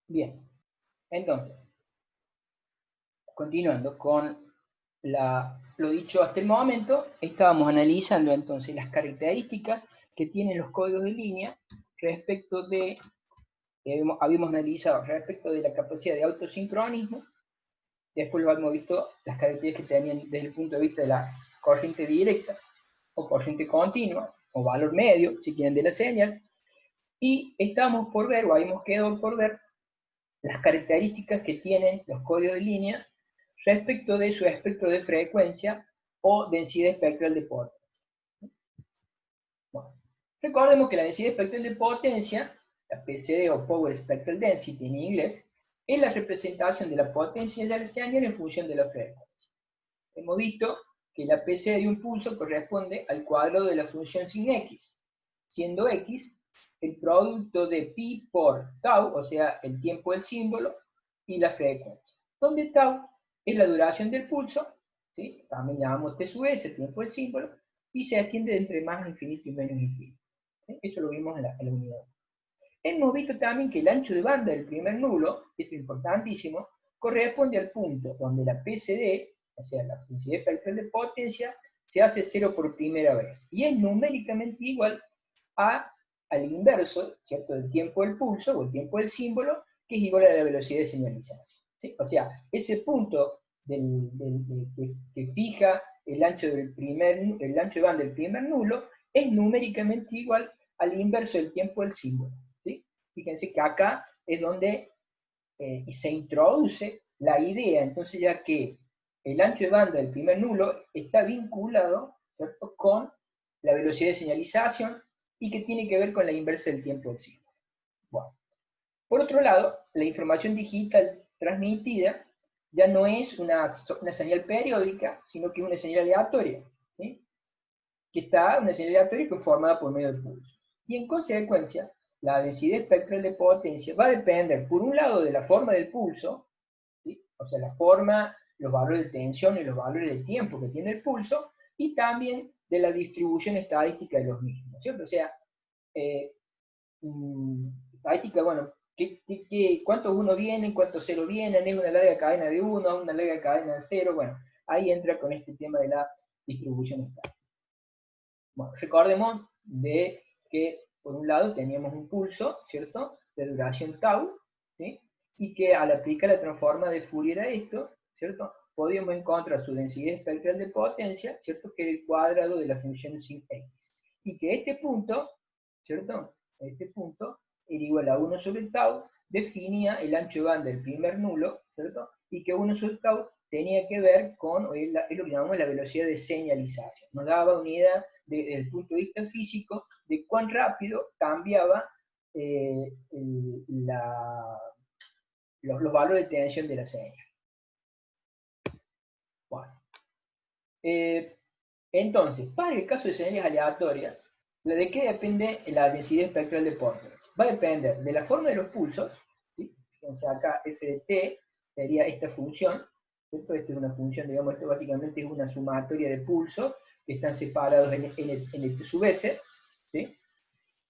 Bien, entonces, continuando con lo dicho hasta el momento, estábamos analizando entonces las características que tienen los códigos de línea respecto de, habíamos analizado respecto de la capacidad de autosincronismo, después lo hemos visto las características que tenían desde el punto de vista de la corriente directa o corriente continua, o valor medio, si quieren, de la señal, y estamos por ver, o habíamos quedado por ver, las características que tienen los códigos de línea respecto de su espectro de frecuencia o densidad espectral de potencia. Bueno, recordemos que la densidad espectral de potencia, la PCD o Power Spectral Density en inglés, es la representación de la potencia de la señal en función de la frecuencia. Hemos visto que la PCD de un pulso corresponde al cuadrado de la función sin x, siendo x el producto de pi por tau, o sea, el tiempo del símbolo, y la frecuencia. Donde tau es la duración del pulso, ¿sí? También llamamos t sub s, el tiempo del símbolo, y se extiende entre más infinito y menos infinito. ¿Sí? Eso lo vimos en la unidad. Hemos visto también que el ancho de banda del primer nulo, esto es importantísimo, corresponde al punto donde la PCD, o sea, la densidad espectral de potencia, se hace cero por primera vez. Y es numéricamente igual al inverso, ¿cierto?, del tiempo del pulso, o el tiempo del símbolo, que es igual a la velocidad de señalización. ¿Sí? O sea, ese punto que fija el ancho de banda del primer nulo es numéricamente igual al inverso del tiempo del símbolo. ¿Sí? Fíjense que acá es donde se introduce la idea, entonces, ya que el ancho de banda del primer nulo está vinculado, ¿cierto?, con la velocidad de señalización y que tiene que ver con la inversa del tiempo del símbolo. Bueno. Por otro lado, la información digital transmitida ya no es una señal periódica, sino que es una señal aleatoria, ¿sí? Una señal aleatoria que es formada por medio de pulsos. Y en consecuencia, la densidad espectral de potencia va a depender, por un lado, de la forma del pulso, ¿sí? O sea, la forma, los valores de tensión y los valores de tiempo que tiene el pulso, y también de la distribución estadística de los mismos, ¿cierto? O sea, estadística, bueno, ¿cuántos uno vienen, cuántos cero vienen? ¿Es una larga cadena de uno, una larga cadena de cero? Bueno, ahí entra con este tema de la distribución estadística. Bueno, recordemos de que por un lado teníamos un pulso, ¿cierto?, de duración tau, ¿sí?, y que al aplicar la transforma de Fourier a esto, ¿cierto?, podíamos encontrar su densidad espectral de potencia, ¿cierto?, que era el cuadrado de la función sin x. Y que este punto, ¿cierto?, este punto era igual a 1 sobre tau, definía el ancho de banda del primer nulo, ¿cierto?, y que 1 sobre tau tenía que ver con es lo que llamamos la velocidad de señalización. Nos daba una idea desde el punto de vista físico de cuán rápido cambiaba los valores de tensión de la señal. Bueno. Entonces, para el caso de señales aleatorias, ¿de qué depende la densidad espectral de potencia? Va a depender de la forma de los pulsos, ¿sí? Fíjense acá, f de t sería esta función, ¿cierto? Esta es una función, digamos, esto básicamente es una sumatoria de pulsos que están separados en el t sub s, ¿sí?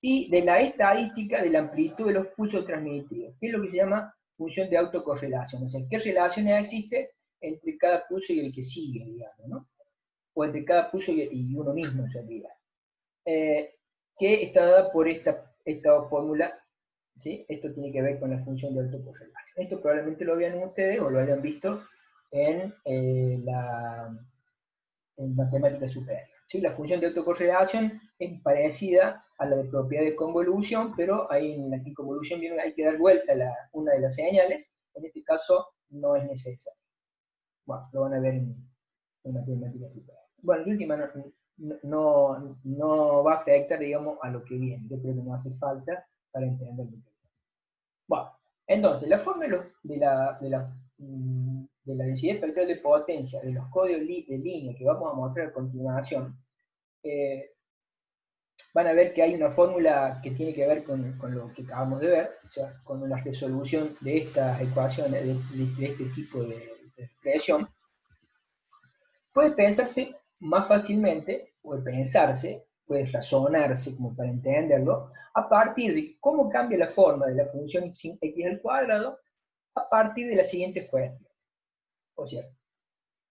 Y de la estadística de la amplitud de los pulsos transmitidos, que es lo que se llama función de autocorrelación. O sea, ¿qué relaciones existe entre cada pulso y el que sigue, digamos, ¿no? O entre cada pulso y uno mismo, en realidad. Que está dada por esta fórmula, ¿sí? Esto tiene que ver con la función de autocorrelación. Esto probablemente lo vean ustedes o lo hayan visto en matemática superior. ¿Sí? La función de autocorrelación es parecida a la de propiedad de convolución, pero ahí en la convolución hay que dar vuelta a una de las señales. En este caso no es necesario. Bueno, lo van a ver en matemática superior. Bueno, de última no va a afectar, digamos, a lo que viene. Yo creo que no hace falta para entender lo que viene. Bueno, entonces, la forma de la densidad espectral de potencia de los códigos de línea que vamos a mostrar a continuación, van a ver que hay una fórmula que tiene que ver con lo que acabamos de ver, o sea, con la resolución de estas ecuaciones, de este tipo de expresión. Puede pensarse más fácilmente, puede pensarse puede razonarse como para entenderlo, a partir de cómo cambia la forma de la función x al cuadrado a partir de la siguiente cuestión. O sea,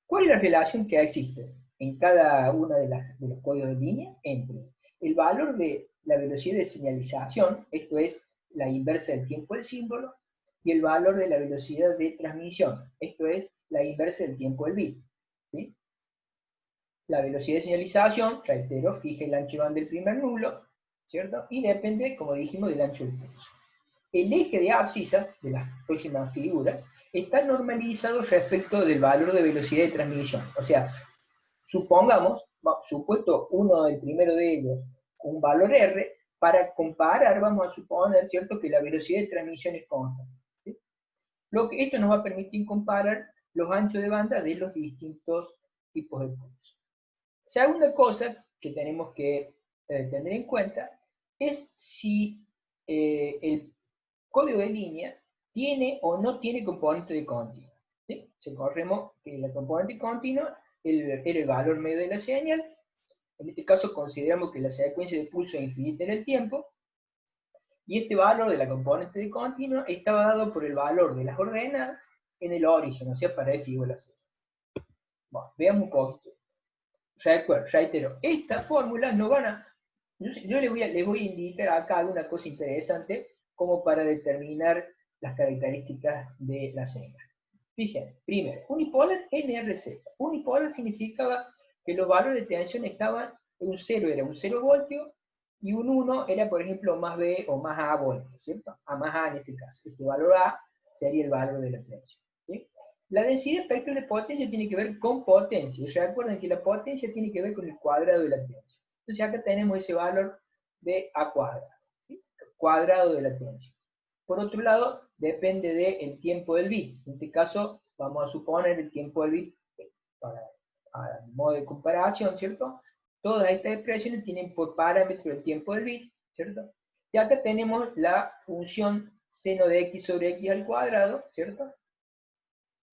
¿cuál es la relación que existe en cada uno de los códigos de línea entre el valor de la velocidad de señalización, esto es la inversa del tiempo del símbolo, y el valor de la velocidad de transmisión, esto es la inversa del tiempo del bit? ¿Sí? La velocidad de señalización, reitero, fija el ancho de banda del primer nulo, ¿cierto? Y depende, como dijimos, del ancho del pulso. El eje de abscisa, de las próximas figuras, está normalizado respecto del valor de velocidad de transmisión. O sea, supongamos, supuesto uno del primero de ellos, un valor R, para comparar vamos a suponer, ¿cierto?, que la velocidad de transmisión es constante. ¿Sí? Esto nos va a permitir comparar los anchos de banda de los distintos tipos de pulsos. Segunda cosa que tenemos que tener en cuenta es si el código de línea tiene o no tiene componente de continuo. ¿Sí? Si corremos que la componente continua era el valor medio de la señal. En este caso consideramos que la secuencia de pulso es infinita en el tiempo, y este valor de la componente de continuo estaba dado por el valor de las ordenadas en el origen, o sea, para f igual a 0. Bueno, veamos un poquito. Reitero, estas fórmulas no van a... Yo les voy a indicar acá alguna cosa interesante como para determinar las características de la señal. Fíjense, primero, unipolar NRZ. Unipolar significaba que los valores de tensión estaban, un 0 era un 0 voltio, y un 1 era, por ejemplo, más B o más A voltios, ¿cierto? A más A en este caso. Este valor A sería el valor de la tensión. ¿Sí? La densidad espectral de potencia tiene que ver con potencia. Y recuerden que la potencia tiene que ver con el cuadrado de la tensión. Entonces acá tenemos ese valor de A cuadrado. ¿Sí? Cuadrado de la tensión. Por otro lado, depende del tiempo del bit. En este caso, vamos a suponer el tiempo del bit para modo de comparación, ¿cierto? Todas estas expresiones tienen por parámetro el tiempo del bit, ¿cierto? Y acá tenemos la función seno de x sobre x al cuadrado, ¿cierto?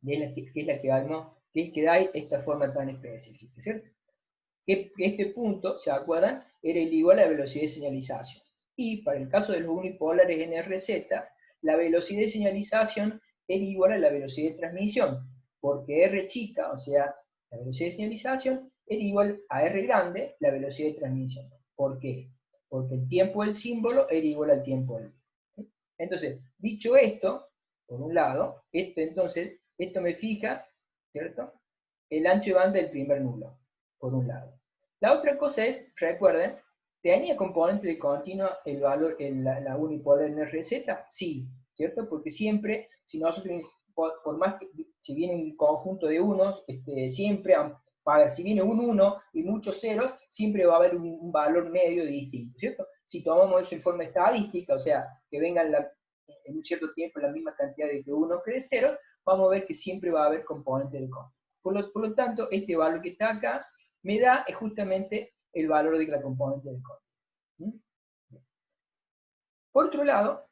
Que es la que vamos, que es que da esta forma tan específica, ¿cierto? Que este punto, ¿se acuerdan? Era el igual a la velocidad de señalización. Y para el caso de los unipolares NRZ, la velocidad de señalización era igual a la velocidad de transmisión, porque R chica, o sea, la velocidad de señalización, era igual a R grande, la velocidad de transmisión. ¿Por qué? Porque el tiempo del símbolo era igual al tiempo del bit. Entonces, dicho esto, por un lado, esto me fija, ¿cierto?, el ancho de banda del primer nulo, por un lado. La otra cosa es, recuerden, ¿tenía componente de continua el valor en la unipolar NRZ? Sí, ¿cierto? Porque siempre, si nosotros, por más que, si viene un conjunto de unos, siempre, a ver, si viene un 1 y muchos ceros, siempre va a haber un valor medio distinto, ¿cierto? Si tomamos eso en forma estadística, o sea, que vengan en un cierto tiempo la misma cantidad de 1 que de 0, vamos a ver que siempre va a haber componente de continua. Por lo tanto, este valor que está acá me da justamente el valor de la componente del código. Por otro lado,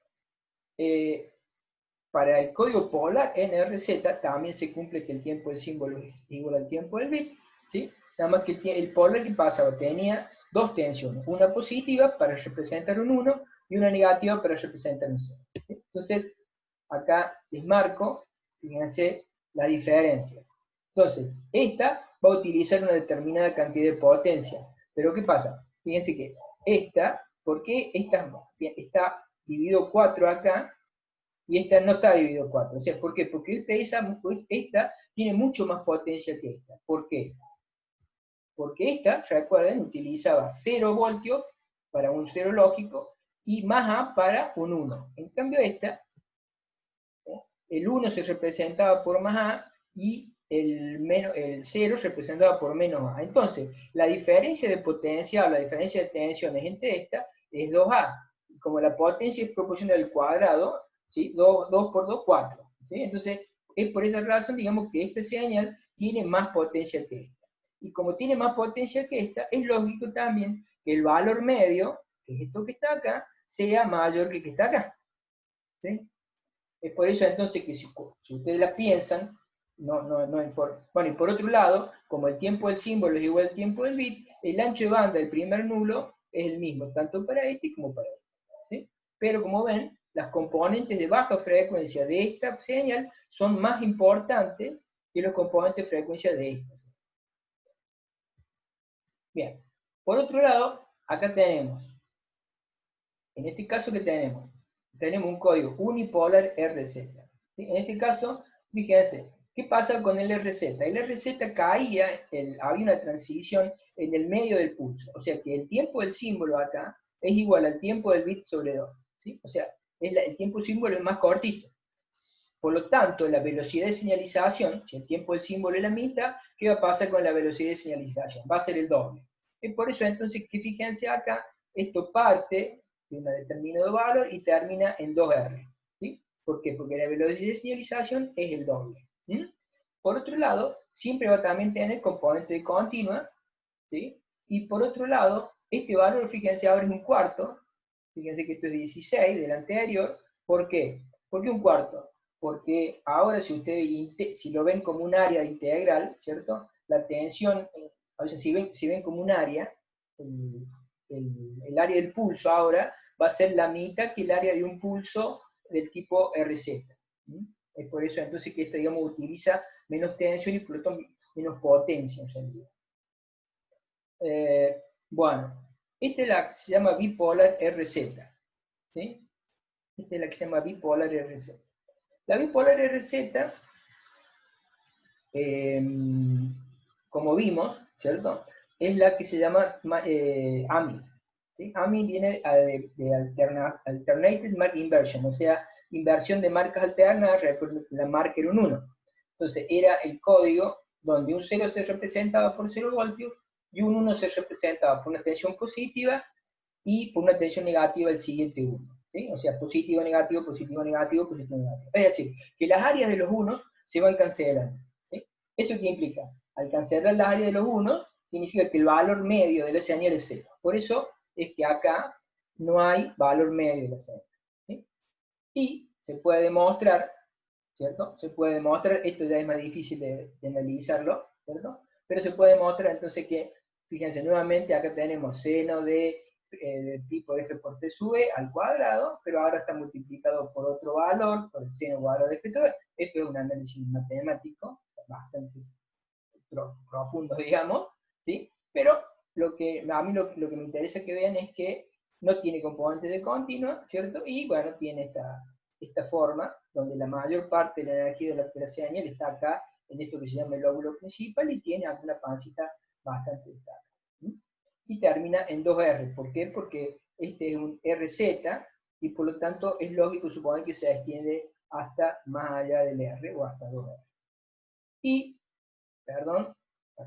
para el código polar NRZ también se cumple que el tiempo del símbolo es igual al tiempo del bit, ¿sí? Nada más que el polar que pasaba tenía dos tensiones, una positiva para representar un 1 y una negativa para representar un 0. ¿Sí? Entonces, acá les marco, fíjense las diferencias. Entonces, esta va a utilizar una determinada cantidad de potencia. Pero ¿qué pasa? Fíjense que esta, ¿por qué esta está dividido 4 acá y esta no está dividido 4? O sea, ¿por qué? Porque esta tiene mucho más potencia que esta. ¿Por qué? Porque esta, recuerden, utilizaba 0 voltios para un 0 lógico y más A para un 1. En cambio esta, el 1 se representaba por más A y el 0 se representaba por menos A. Entonces, la diferencia de potencial, la diferencia de tensiones entre esta es 2A. Como la potencia es proporcional al cuadrado, ¿sí? 2 por 2, 4. ¿Sí? Entonces, es por esa razón, digamos, que esta señal tiene más potencia que esta. Y como tiene más potencia que esta, es lógico también que el valor medio, que es esto que está acá, sea mayor que el que está acá. ¿Sí? Es por eso entonces que si ustedes la piensan, no en forma... Bueno, y por otro lado, como el tiempo del símbolo es igual al tiempo del bit, el ancho de banda del primer nulo es el mismo, tanto para este como para este, ¿sí? Pero como ven, las componentes de baja frecuencia de esta señal son más importantes que los componentes de frecuencia de esta señal. Bien, por otro lado, acá tenemos, en este caso, ¿qué tenemos? Tenemos un código unipolar RZ. ¿Sí? En este caso, fíjense, ¿qué pasa con el RZ? El RZ caía, había una transición en el medio del pulso, o sea que el tiempo del símbolo acá es igual al tiempo del bit sobre 2. ¿Sí? O sea, el tiempo del símbolo es más cortito. Por lo tanto, la velocidad de señalización, si el tiempo del símbolo es la mitad, ¿qué va a pasar con la velocidad de señalización? Va a ser el doble. Y por eso entonces, que fíjense acá, esto parte de un determinado valor y termina en 2R. ¿Sí? ¿Por qué? Porque la velocidad de señalización es el doble. ¿Mm? Por otro lado, siempre va a también tener componente de continua, ¿sí? Y por otro lado, este valor, fíjense, ahora es un cuarto, fíjense que esto es 16 del anterior. ¿Por qué? ¿Por qué un cuarto? Porque ahora si ustedes si lo ven como un área integral, ¿cierto? La tensión, a veces si ven como un área, el área del pulso ahora va a ser la mitad que el área de un pulso del tipo RZ. ¿Mm? Es por eso entonces que esta, digamos, utiliza menos tensión y por lo tanto menos potencia en realidad. Bueno, esta es la que se llama bipolar RZ. ¿Sí? Esta es la que se llama bipolar RZ. La bipolar RZ, como vimos, ¿cierto? Es la que se llama AMI. ¿Sí? AMI viene de Alternated Mark Inversion, o sea, inversión de marcas alternas, la marca era un 1. Entonces, era el código donde un 0 se representaba por 0 voltios y un 1 se representaba por una tensión positiva y por una tensión negativa el siguiente 1. ¿Sí? O sea, positivo, negativo, positivo, negativo, positivo, negativo. Es decir, que las áreas de los unos se van cancelando. ¿Sí? ¿Eso qué implica? Al cancelar las áreas de los unos, significa que el valor medio de la señal es 0. Por eso es que acá no hay valor medio de la señal. ¿Sí? Y se puede demostrar, ¿cierto? Se puede demostrar, esto ya es más difícil de analizarlo, ¿cierto? Pero se puede demostrar entonces que, fíjense, nuevamente acá tenemos seno de pi por f por t sube al cuadrado, pero ahora está multiplicado por otro valor, por el seno cuadrado de f. Esto es un análisis matemático bastante profundo, digamos, ¿sí? Pero a mí lo que me interesa que vean es que no tiene componentes de continua, ¿cierto? Y bueno, tiene esta forma, donde la mayor parte de la energía de la señal está acá, en esto que se llama el lóbulo principal, y tiene alguna pancita bastante estable. Y termina en 2R. ¿Por qué? Porque este es un RZ, y por lo tanto es lógico suponer que se extiende hasta más allá del R, o hasta 2R. Y, perdón,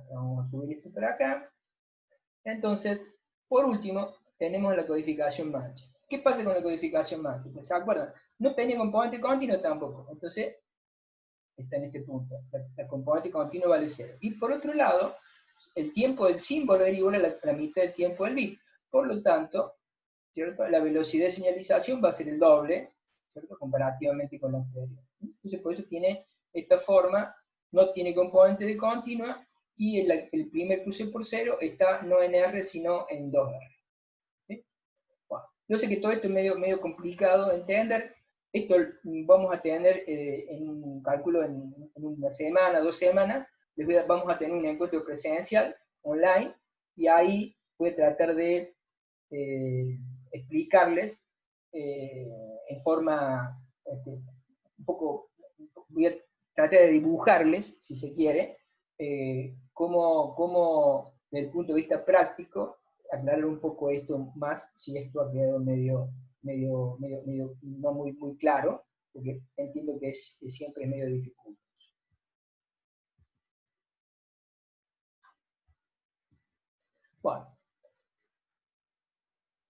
vamos a subir esto para acá. Entonces, por último, tenemos la codificación Manchester. ¿Qué pasa con la codificación Manchester? ¿Se acuerdan? No tenía componente continuo tampoco. Entonces, está en este punto. La componente continuo vale 0. Y por otro lado, el tiempo del símbolo era igual a la mitad del tiempo del bit. Por lo tanto, ¿cierto? La velocidad de señalización va a ser el doble, ¿cierto? Comparativamente con la anterior. Entonces, por eso tiene esta forma, no tiene componente de continua, y el primer cruce por 0 está no en R, sino en 2R. ¿Sí? Bueno, yo sé que todo esto es medio complicado de entender. Esto vamos a tener en un cálculo en una semana, 2 semanas. Vamos a tener un encuentro presencial, online, y ahí voy a tratar de explicarles en forma un poco, voy a tratar de dibujarles, si se quiere, cómo desde el punto de vista práctico, aclarar un poco esto más, si esto ha quedado medio no muy claro, porque entiendo que siempre es medio difícil. Bueno,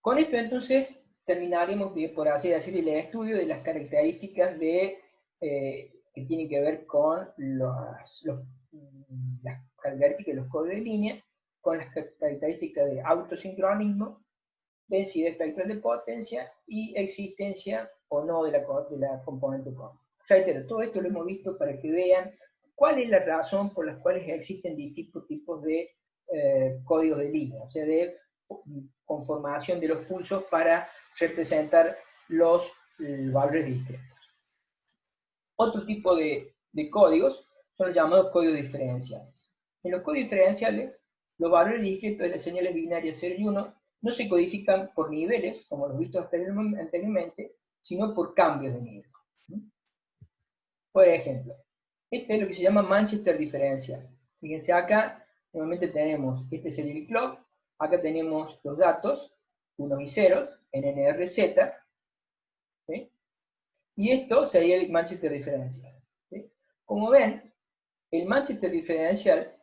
con esto entonces terminaremos, por así decirlo, el estudio de las características que tienen que ver con las características de los códigos de línea, con las características de autosincronismo, densidad espectral de potencia y existencia o no de la componente común. Reitero, todo esto lo hemos visto para que vean cuál es la razón por las cuales existen distintos tipos de códigos de línea, o sea, de conformación de los pulsos para representar los valores discretos. Otro tipo de códigos son los llamados códigos diferenciales. En los códigos diferenciales, los valores discretos de las señales binarias 0 y 1 no se codifican por niveles, como los vistos anteriormente, sino por cambios de nivel. Por ejemplo, este es lo que se llama Manchester diferencial. Fíjense acá, normalmente tenemos, este es el clock, acá tenemos los datos, unos y ceros, en NRZ, ¿sí? Y esto sería el Manchester diferencial. ¿Sí? Como ven, el Manchester diferencial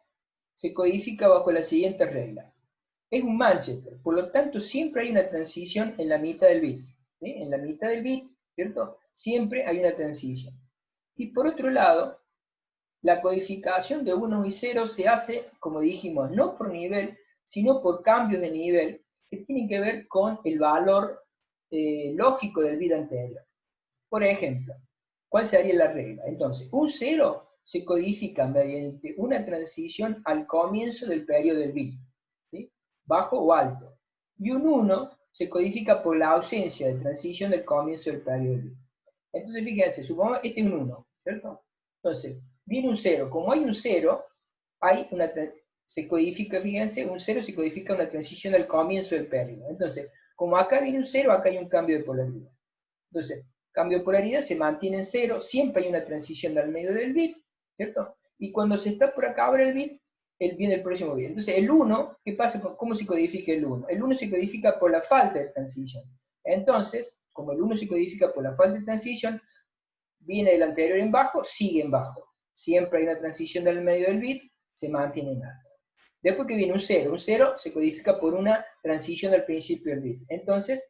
se codifica bajo la siguiente regla. Es un Manchester, por lo tanto siempre hay una transición en la mitad del bit. ¿Sí? En la mitad del bit, ¿cierto? Siempre hay una transición. Y por otro lado, la codificación de unos y ceros se hace, como dijimos, no por nivel, sino por cambios de nivel que tienen que ver con el valor lógico del bit anterior. Por ejemplo, ¿cuál sería la regla? Entonces, un 0 se codifica mediante una transición al comienzo del periodo del bit, ¿sí? Bajo o alto. Y un 1 se codifica por la ausencia de transición del comienzo del periodo del bit. Entonces, fíjense, supongamos este es un 1, ¿cierto? Entonces, viene un 0. Como hay un 0, se codifica, fíjense, un 0 se codifica una transición al comienzo del periodo. Entonces, como acá viene un 0, acá hay un cambio de polaridad. Entonces, cambio de polaridad se mantiene en 0, siempre hay una transición al medio del bit, ¿cierto? Y cuando se está por acá abre el bit, viene el próximo bit. Entonces, el 1, ¿qué pasa? ¿Cómo se codifica el 1? El 1 se codifica por la falta de transición. Entonces, como el 1 se codifica por la falta de transición, viene el anterior en bajo, sigue en bajo. Siempre hay una transición del medio del bit, se mantiene en alto. Después que viene un 0 se codifica por una transición al principio del bit. Entonces,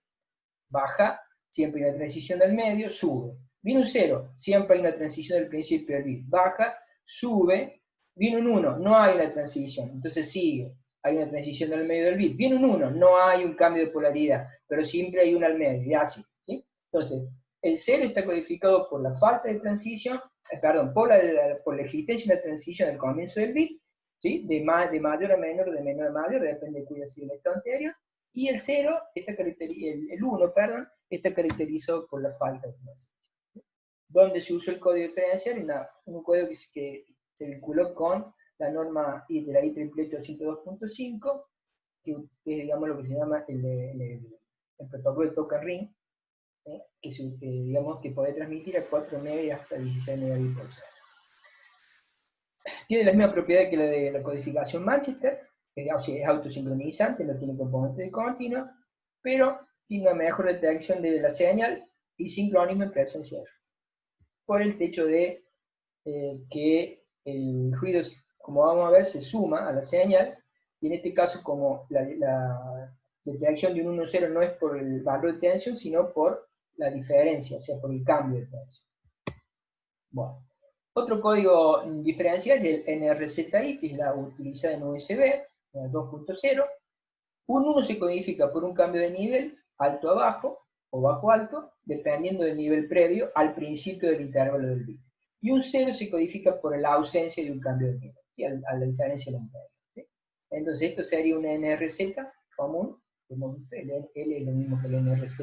baja, siempre hay una transición del medio, sube. Viene un 0, siempre hay una transición del principio del bit. Baja, sube, viene un 1, no hay una transición, entonces sigue. Hay una transición del medio del bit. Viene un 1, no hay un cambio de polaridad, pero siempre hay una al medio, y así. ¿Sí? Entonces, el 0 está codificado por la falta de transición, por la existencia de una transición al comienzo del bit, ¿sí? de mayor a menor, de menor a mayor, depende de cuál sea el estado anterior. Y el 0, el 1, perdón, está caracterizado por la falta de transición. ¿Dónde se usó el código diferencial? Un código que se vinculó con la norma de la IEEE 802.5, que es, digamos, lo que se llama el protocolo de token ring, digamos, que puede transmitir a 4 MB y hasta 16 megabits por segundo. Tiene la misma propiedad que la de la codificación Manchester, es autosincronizante, no tiene componente de continuo, pero tiene una mejor detección de la señal y sincronismo en presencia de ruido. Por el hecho de que el ruido, como vamos a ver, se suma a la señal, y en este caso, como la detección de un 1-0 no es por el valor de tensión, sino por la diferencia, o sea, por el cambio de tensión. Bueno. Otro código diferencial es el NRZI, que es la utilizada en USB, 2.0. Un 1 se codifica por un cambio de nivel, alto a bajo, o bajo a alto, dependiendo del nivel previo al principio del intervalo del bit. Y un 0 se codifica por la ausencia de un cambio de nivel, ¿sí? a la diferencia del intervalo. ¿Sí? Entonces esto sería un NRZ común, el L es lo mismo que el NRZ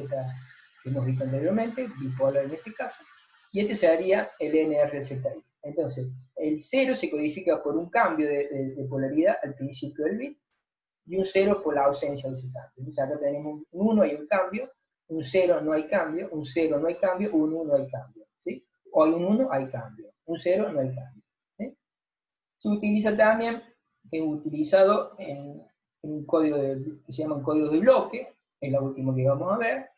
que hemos visto anteriormente, bipolar en este caso. Y este sería el NRZI. Entonces, el 0 se codifica por un cambio de polaridad al principio del bit, y un 0 por la ausencia de ese cambio. Entonces, acá tenemos un 1 hay un cambio, un 0 no hay cambio, un 0 no hay cambio, un 1 hay cambio. ¿Sí? O hay un 1 hay cambio, un 0 no hay cambio. ¿Sí? Se utiliza también, es utilizado en un código que se llama código de bloque, es la última que vamos a ver,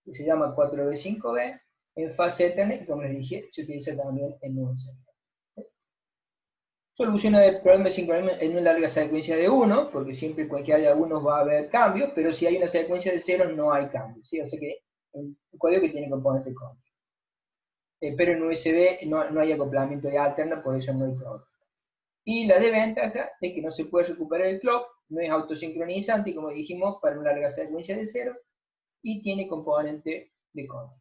que se llama 4B5B, en fase Ethernet, y como les dije, se utiliza también en USB. Soluciona el problema de sincronismo en una larga secuencia de 1, porque siempre que haya 1 va a haber cambios, pero si hay una secuencia de 0 no hay cambios, ¿sí? O sea que es un código que tiene componente código. Pero en USB no hay acoplamiento de alterna, por eso no hay problema. Y la desventaja es que no se puede recuperar el clock, no es autosincronizante, como dijimos, para una larga secuencia de ceros, y tiene componente de código.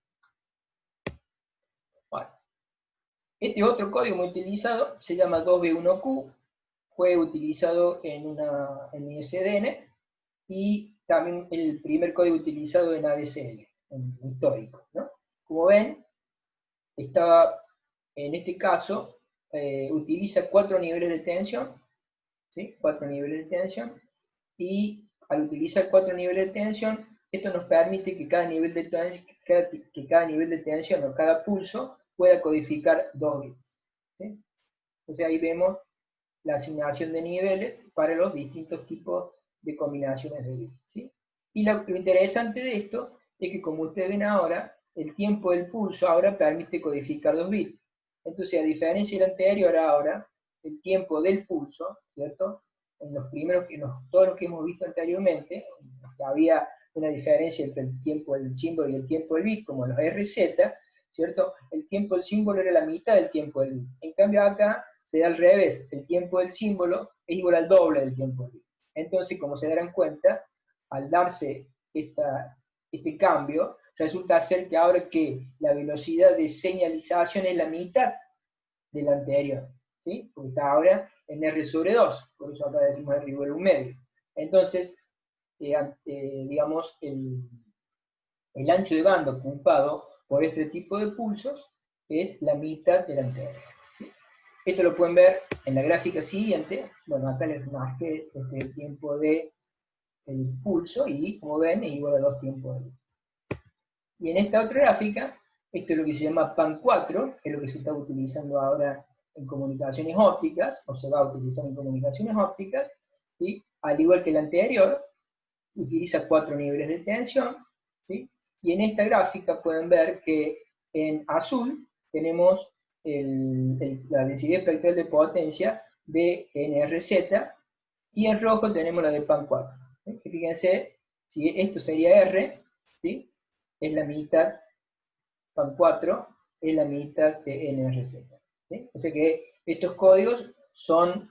Bueno. Este otro código muy utilizado se llama 2B1Q, fue utilizado en ISDN, y también el primer código utilizado en ADSL, en histórico, ¿no? Como ven, estaba, en este caso, utiliza 4 niveles de tensión, ¿sí? 4 niveles de tensión, y al utilizar 4 niveles de tensión, esto nos permite que cada nivel de tensión o cada pulso pueda codificar 2 bits, ¿sí? Entonces ahí vemos la asignación de niveles para los distintos tipos de combinaciones de bits, ¿sí? Y lo interesante de esto es que, como ustedes ven ahora, el tiempo del pulso ahora permite codificar 2 bits. Entonces, a diferencia del anterior, ahora, el tiempo del pulso, ¿cierto? En los primeros, todos los que hemos visto anteriormente, había una diferencia entre el tiempo del símbolo y el tiempo del bit, como los RZ, ¿cierto? El tiempo del símbolo era la mitad del tiempo del bit. En cambio acá se da al revés, el tiempo del símbolo es igual al doble del tiempo del bit. Entonces, como se darán cuenta, al darse este cambio, resulta ser que ahora que la velocidad de señalización es la mitad de la anterior, ¿sí? Porque está ahora en R sobre 2, por eso acá decimos R igual a 1/2. Entonces, digamos, el ancho de banda ocupado por este tipo de pulsos es la mitad del anterior, ¿sí? Esto lo pueden ver en la gráfica siguiente. Bueno, acá les marqué el tiempo del pulso y, como ven, es igual a 2 tiempos de luz. Y en esta otra gráfica, esto es lo que se llama PAM4, que es lo que se está utilizando ahora en comunicaciones ópticas, o se va a utilizar en comunicaciones ópticas, ¿sí? Al igual que el anterior, utiliza 4 niveles de tensión, ¿sí? Y en esta gráfica pueden ver que en azul tenemos la densidad espectral de potencia de NRZ, y en rojo tenemos la de PAM4. ¿Sí? Fíjense, si esto sería R, ¿sí? Es la mitad, PAM4 es la mitad de NRZ. ¿Sí? O sea que estos códigos son,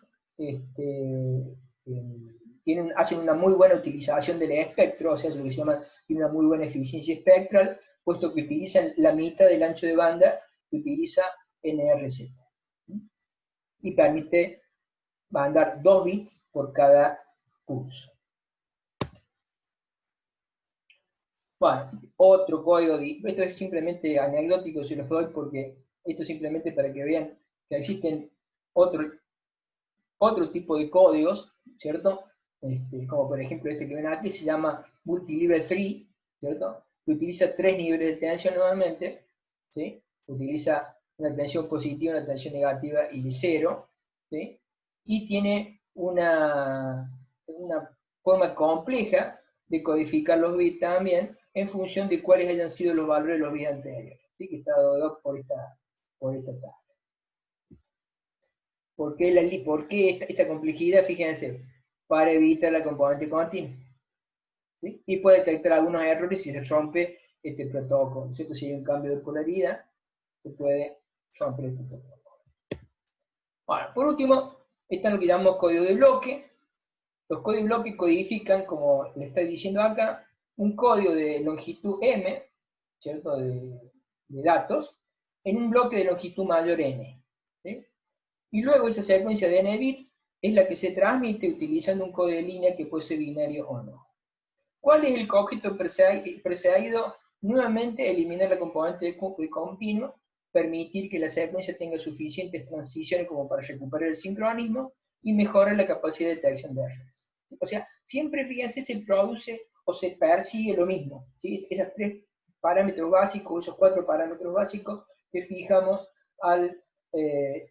hacen una muy buena utilización del espectro, o sea, es lo que se llama, tiene una muy buena eficiencia espectral, puesto que utilizan la mitad del ancho de banda que utiliza NRZ. ¿Sí? Y permite mandar 2 bits por cada pulso. Bueno, otro código, esto es simplemente anecdótico, se los doy porque esto es simplemente para que vean que existen otro tipo de códigos, ¿cierto? Como por ejemplo este que ven aquí, se llama Multi-Level 3, ¿cierto? Que utiliza 3 niveles de tensión nuevamente, ¿sí? Utiliza una tensión positiva, una tensión negativa y de 0, ¿sí? Y tiene una forma compleja de codificar los bits también en función de cuáles hayan sido los valores de los bits anteriores, ¿sí? Que está dado por esta tabla. ¿Por qué esta complejidad? Fíjense, para evitar la componente continua, ¿sí? Y puede detectar algunos errores si se rompe este protocolo, ¿cierto? Si hay un cambio de polaridad, se puede romper este protocolo. Bueno, por último, está lo que llamamos código de bloque. Los códigos de bloque codifican, como le estoy diciendo acá, un código de longitud m, ¿cierto? De datos, en un bloque de longitud mayor n, ¿sí? Y luego esa secuencia de n bit es la que se transmite utilizando un código de línea que puede ser binario o no. ¿Cuál es el objeto perseguido? Nuevamente, eliminar la componente de continuo, permitir que la secuencia tenga suficientes transiciones como para recuperar el sincronismo y mejorar la capacidad de detección de errores. O sea, siempre, fíjense, se produce o se persigue lo mismo, ¿sí? Esos 3 parámetros básicos, esos 4 parámetros básicos que fijamos al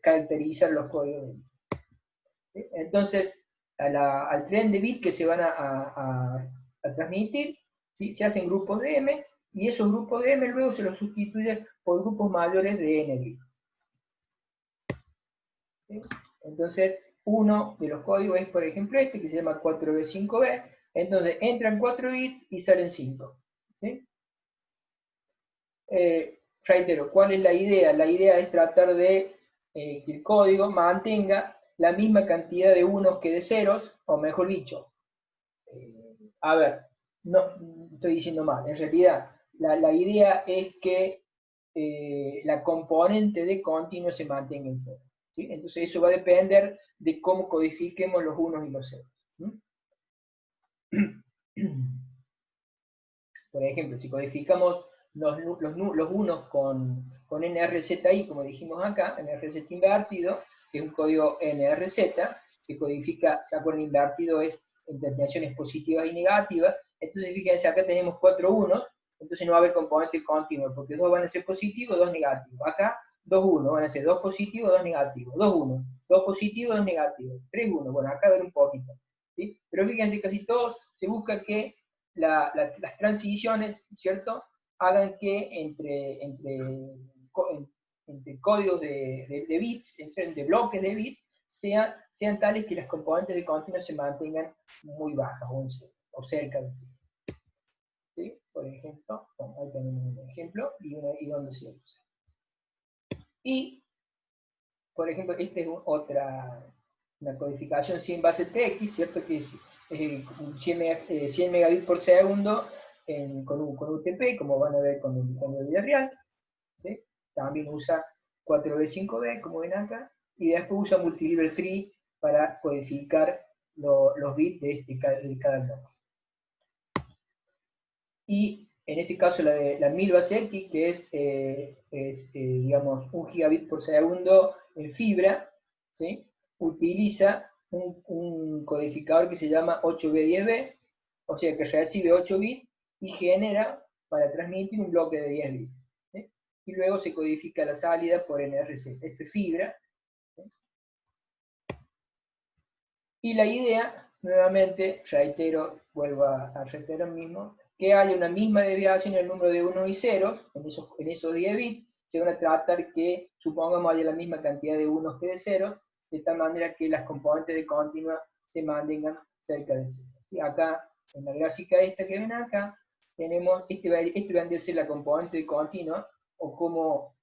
caracterizar los códigos de bit. ¿Sí? Entonces, al tren de bit que se van a transmitir, ¿sí? Se hacen grupos de m, y esos grupos de m luego se los sustituyen por grupos mayores de n bits. ¿Sí? Entonces, uno de los códigos es, por ejemplo, este, que se llama 4B5B. Entonces, entran 4 bits y salen 5. ¿Sí? Reitero, ¿cuál es la idea? La idea es tratar de que el código mantenga la misma cantidad de unos que de ceros, o mejor dicho, a ver, no estoy diciendo mal, en realidad la idea es que la componente de continuo se mantenga en cero. ¿sí? Entonces eso va a depender de cómo codifiquemos los unos y los ceros. Por ejemplo, si codificamos los unos con NRZI, como dijimos acá, NRZ invertido, que es un código NRZ, que codifica, ¿se acuerdan? Invertido es entre tensiones positivas y negativas. Entonces fíjense, acá tenemos 4 unos, entonces no va a haber componente continuo, porque 2 van a ser positivos, 2 negativos. Acá 2 unos, van a ser 2 positivos, 2 negativos. 2 unos, 2 positivos, 2 negativos. 3 unos, bueno, acá va a haber un poquito, ¿sí? Pero fíjense, casi todo se busca que las transiciones, ¿cierto?, hagan que entre códigos de bits, entre bloques de bits, sean tales que las componentes de continuo se mantengan muy bajas o cerca de cero. ¿Sí? Por ejemplo, bueno, ahí tenemos un ejemplo y donde se usa. Y, por ejemplo, esta es una codificación 100 base TX, ¿cierto? Que es 100 megabits por segundo con UTP, como van a ver con el diseño de Villarreal. ¿Sí? También usa 4B, 5B, como ven acá, y después usa Multilevel 3 para codificar los bits de cada bloque. Y en este caso la 1000 base X, que es digamos, 1 gigabit por segundo en fibra, ¿sí? Utiliza un codificador que se llama 8B10B, o sea que recibe 8 bits y genera para transmitir un bloque de 10 bits. ¿Sí? Y luego se codifica la salida por NRZ. Esto es fibra. ¿Sí? Y la idea, nuevamente, vuelvo a reiterar lo mismo, que haya una misma desviación en el número de unos y ceros, en esos 10 bits, se van a tratar que, supongamos, haya la misma cantidad de unos que de ceros, de tal manera que las componentes de continua se mantengan cerca de cero. ¿Sí? Acá, en la gráfica esta que ven acá, tenemos, este va a ser la componente de continua, o cómo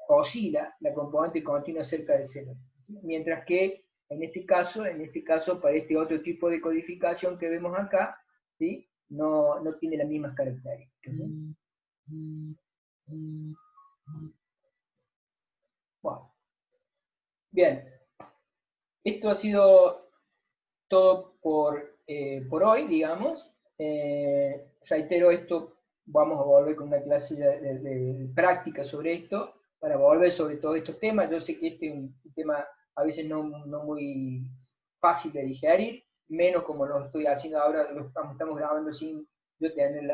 oscila la componente continua cerca de cero. ¿Sí? Mientras que en este caso, para este otro tipo de codificación que vemos acá, ¿sí? No tiene las mismas características. ¿Sí? Bueno. Bien. Esto ha sido todo por hoy, digamos. Reitero esto, vamos a volver con una clase de práctica sobre esto, para volver sobre todos estos temas. Yo sé que este es un tema a veces no muy fácil de digerir, menos como lo estoy haciendo ahora, lo estamos grabando sin yo tener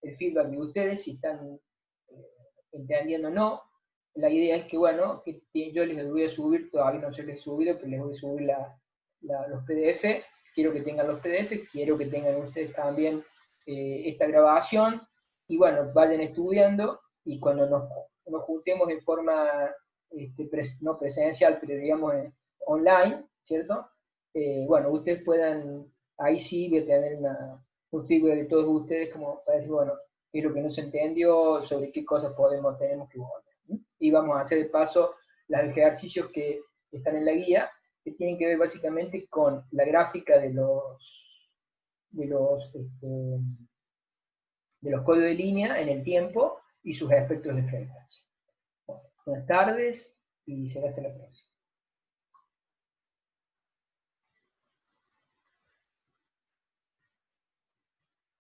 el feedback de ustedes, si están entendiendo o no. La idea es que, bueno, que yo les voy a subir, todavía no se les he subido, pero les voy a subir los PDF, quiero que tengan los PDF, quiero que tengan ustedes también esta grabación, y bueno, vayan estudiando, y cuando nos juntemos en forma no presencial, pero digamos online, ¿cierto? Bueno, ustedes puedan, ahí sí voy a tener un feedback de todos ustedes, como para decir, bueno, qué es lo que no se entendió, sobre qué cosas tenemos que volver. Y vamos a hacer de paso los ejercicios que están en la guía, que tienen que ver básicamente con la gráfica de los códigos de línea en el tiempo y sus aspectos de frecuencia. Bueno, buenas tardes y será hasta la próxima.